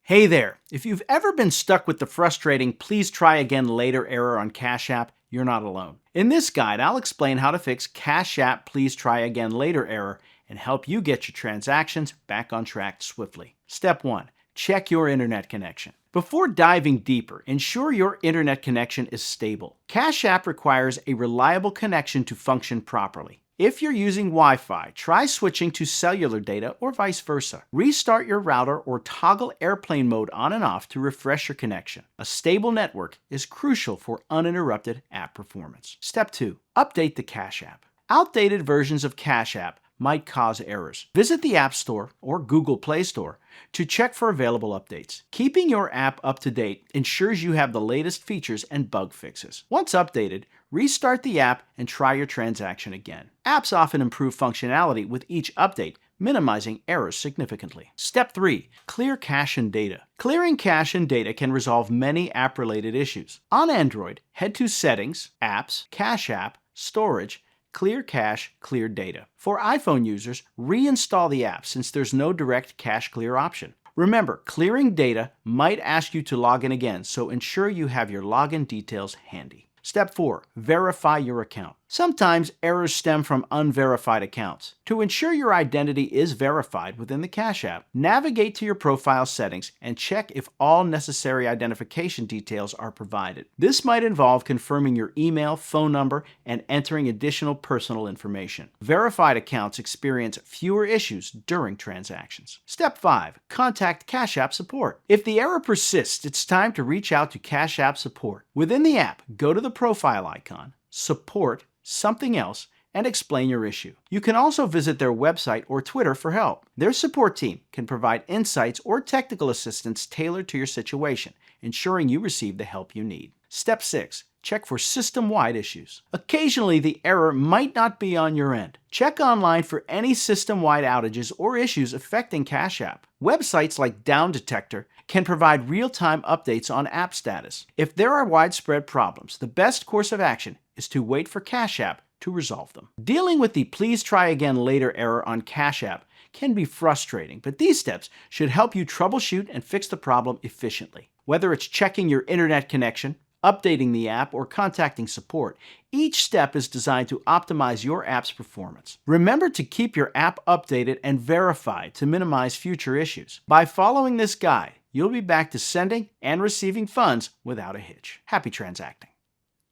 Hey there! If you've ever been stuck with the frustrating "please try again later" error on Cash App, you're not alone. In this guide, I'll explain how to fix Cash App "please try again later" error and help you get your transactions back on track swiftly. Step 1. Check your internet connection. Before diving deeper, ensure your internet connection is stable. Cash App requires a reliable connection to function properly. If you're using Wi-Fi, try switching to cellular data or vice versa. Restart your router or toggle airplane mode on and off to refresh your connection. A stable network is crucial for uninterrupted app performance. Step 2. Update the Cash App. Outdated versions of Cash App might cause errors. Visit the App Store or Google Play Store to check for available updates. Keeping your app up to date ensures you have the latest features and bug fixes. Once updated, restart the app and try your transaction again. Apps often improve functionality with each update, minimizing errors significantly. Step 3. Clear cache and data. Clearing cache and data can resolve many app-related issues. On Android, head to Settings, Apps, Cash App, Storage, Clear Cache, Clear Data. For iPhone users, reinstall the app since there's no direct cache clear option. Remember, clearing data might ask you to log in again, so ensure you have your login details handy. Step 4. Verify your account. Sometimes errors stem from unverified accounts. To ensure your identity is verified within the Cash App, navigate to your profile settings and check if all necessary identification details are provided. This might involve confirming your email, phone number, and entering additional personal information. Verified accounts experience fewer issues during transactions. Step 5. Contact Cash App support. If the error persists, it's time to reach out to Cash App support. Within the app, go to the profile icon, Support, Something Else, and explain your issue. You can also visit their website or Twitter for help. Their support team can provide insights or technical assistance tailored to your situation, ensuring you receive the help you need. Step 6. Check for system-wide issues. Occasionally, the error might not be on your end. Check online for any system-wide outages or issues affecting Cash App. Websites like Down Detector can provide real-time updates on app status. If there are widespread problems, the best course of action is to wait for Cash App to resolve them. Dealing with the "please try again later" error on Cash App can be frustrating, but these steps should help you troubleshoot and fix the problem efficiently. Whether it's checking your internet connection, updating the app, or contacting support, each step is designed to optimize your app's performance. Remember to keep your app updated and verified to minimize future issues. By following this guide, you'll be back to sending and receiving funds without a hitch. Happy transacting.